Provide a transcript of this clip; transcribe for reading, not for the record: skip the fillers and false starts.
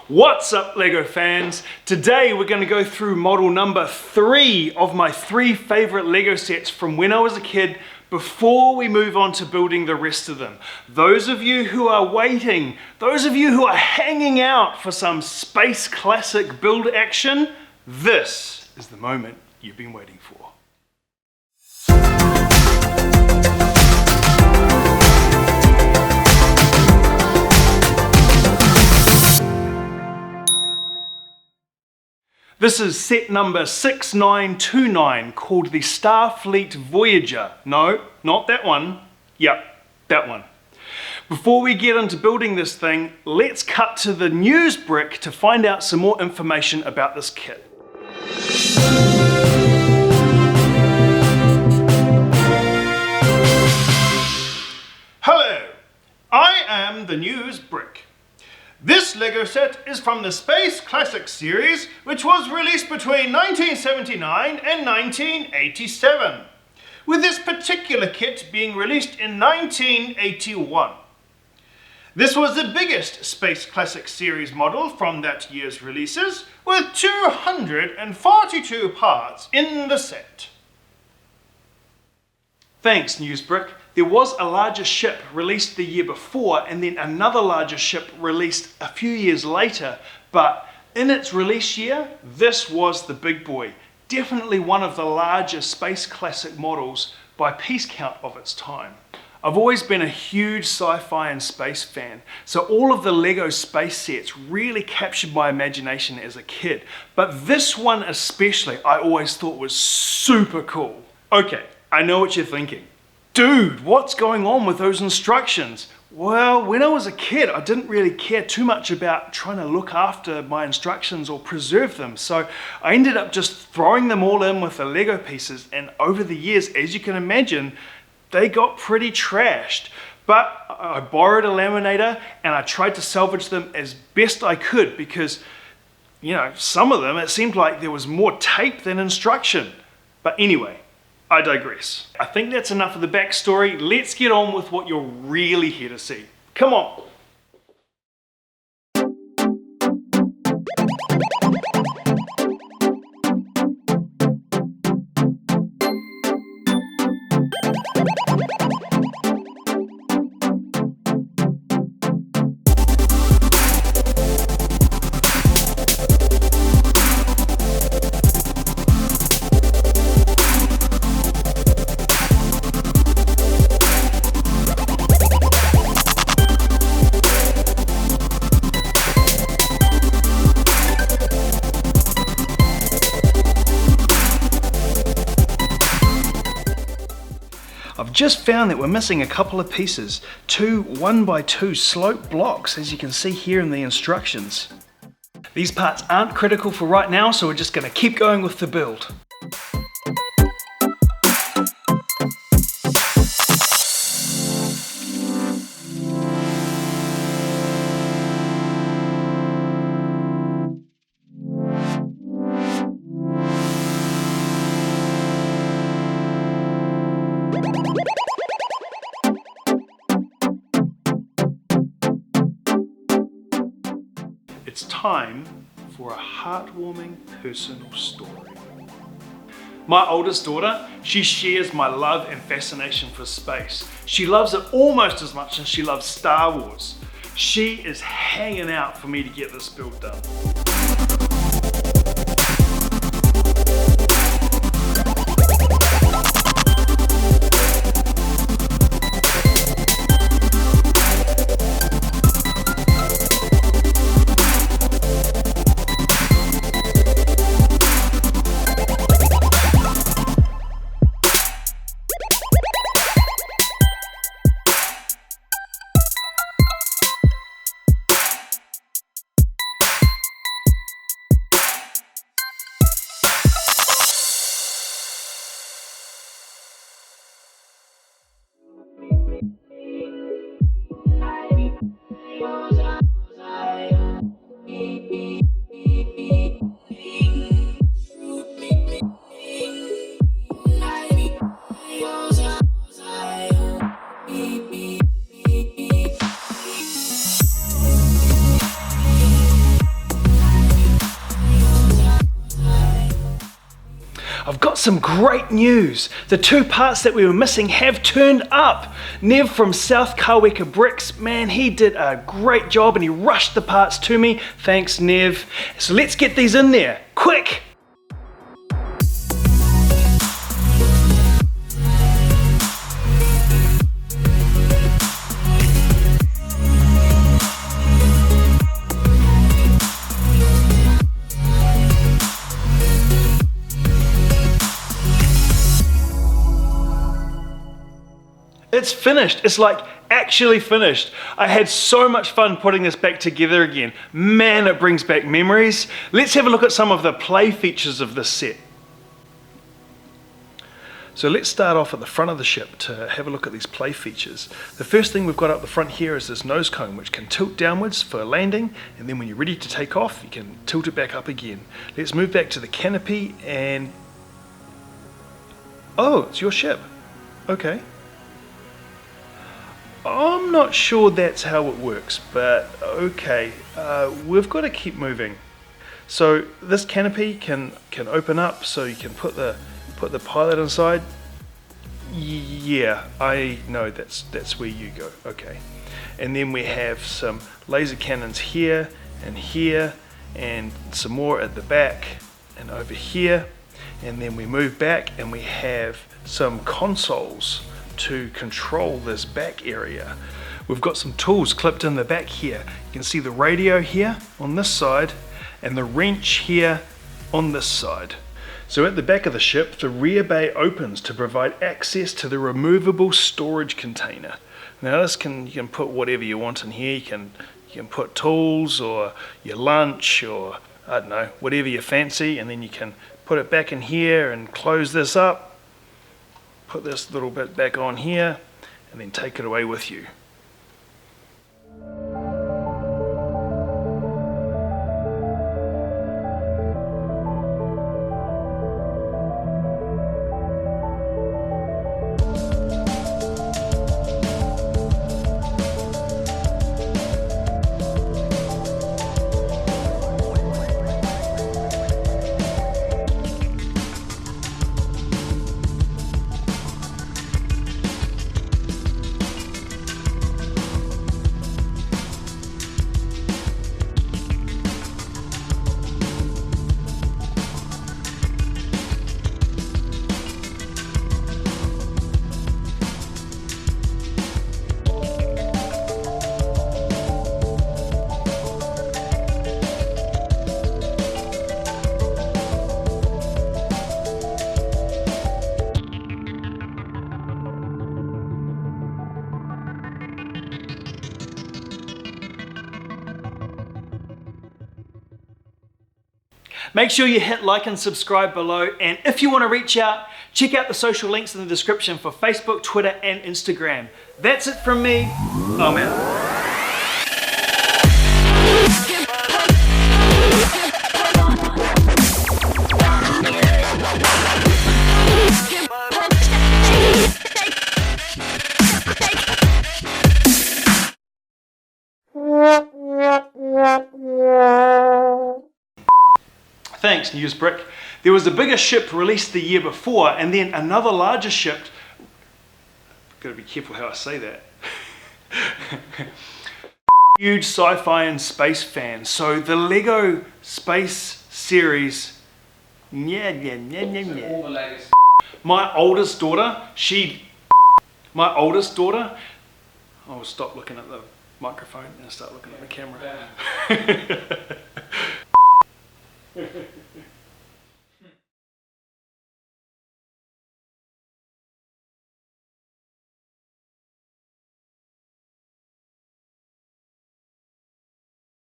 What's up, LEGO fans? Today we're going to go through model number 3 of my 3 favorite LEGO sets from when I was a kid before we move on to building the rest of them. Those of you who are waiting, those of you who are hanging out for some space classic build action, this is the moment you've been waiting for. This is set number 6929 called the Starfleet Voyager. No, not that one. Yep, that one. Before we get into building this thing, let's cut to the news brick to find out some more information about this kit. Hello, I am the news brick. This LEGO set is from the Space Classic series, which was released between 1979 and 1987, with this particular kit being released in 1981. This was the biggest Space Classic series model from that year's releases, with 242 parts in the set. Thanks, Newsbrick. There was a larger ship released the year before and then another larger ship released a few years later, but in its release year, this was the big boy. Definitely one of the larger Space Classic models by piece count of its time. I've always been a huge sci-fi and space fan, so all of the LEGO space sets really captured my imagination as a kid, but this one especially I always thought was super cool. Okay, I know what you're thinking. Dude, what's going on with those instructions? Well, when I was a kid, I didn't really care too much about trying to look after my instructions or preserve them. So I ended up just throwing them all in with the LEGO pieces. And over the years, as you can imagine, they got pretty trashed. But I borrowed a laminator and I tried to salvage them as best I could because, you know, some of them, it seemed like there was more tape than instruction. But anyway, I digress. I think that's enough of the backstory. Let's get on with what you're really here to see. Come on. I've just found that we're missing a couple of pieces, 2 1x2 slope blocks, as you can see here in the instructions. These parts aren't critical for right now, so we're just going to keep going with the build. It's time for a heartwarming personal story. My oldest daughter, she shares my love and fascination for space. She loves it almost as much as she loves Star Wars. She is hanging out for me to get this build done. some great news. The 2 parts that we were missing have turned up. Nev from South Kaweka Bricks, man, he did a great job and he rushed the parts to me. Thanks, Nev. So let's get these in there, quick. It's finished. It's like actually finished. I had so much fun putting this back together again. Man, it brings back memories. Let's have a look at some of the play features of this set. So let's start off at the front of the ship to have a look at these play features. The first thing we've got up the front here is this nose cone, which can tilt downwards for landing, and then when you're ready to take off, you can tilt it back up again. Let's move back to the canopy and... oh, it's your ship. Okay. I'm not sure that's how it works, but okay, we've got to keep moving. So this canopy can open up, so you can put the pilot inside. Yeah, I know that's where you go. Okay, and then we have some laser cannons here, and some more at the back and over here, and then we move back and we have some consoles to control this back area. We've got some tools clipped in the back here. You can see the radio here on this side and the wrench here on this side. So at the back of the ship, the rear bay opens to provide access to the removable storage container. Now this you can put whatever you want in here. You can put tools or your lunch or I don't know, whatever you fancy, and then you can put it back in here and close this up. Put this little bit back on here and then take it away with you. Make sure you hit like and subscribe below, and if you want to reach out, check out the social links in the description for Facebook, Twitter and Instagram. That's it from me. I'm out. Thanks, Newsbrick. There was a bigger ship released the year before, and then another larger ship. Gotta be careful how I say that. Huge sci-fi and space fan. So the Lego Space series. My oldest daughter. I'll stop looking at the microphone and start looking at the camera.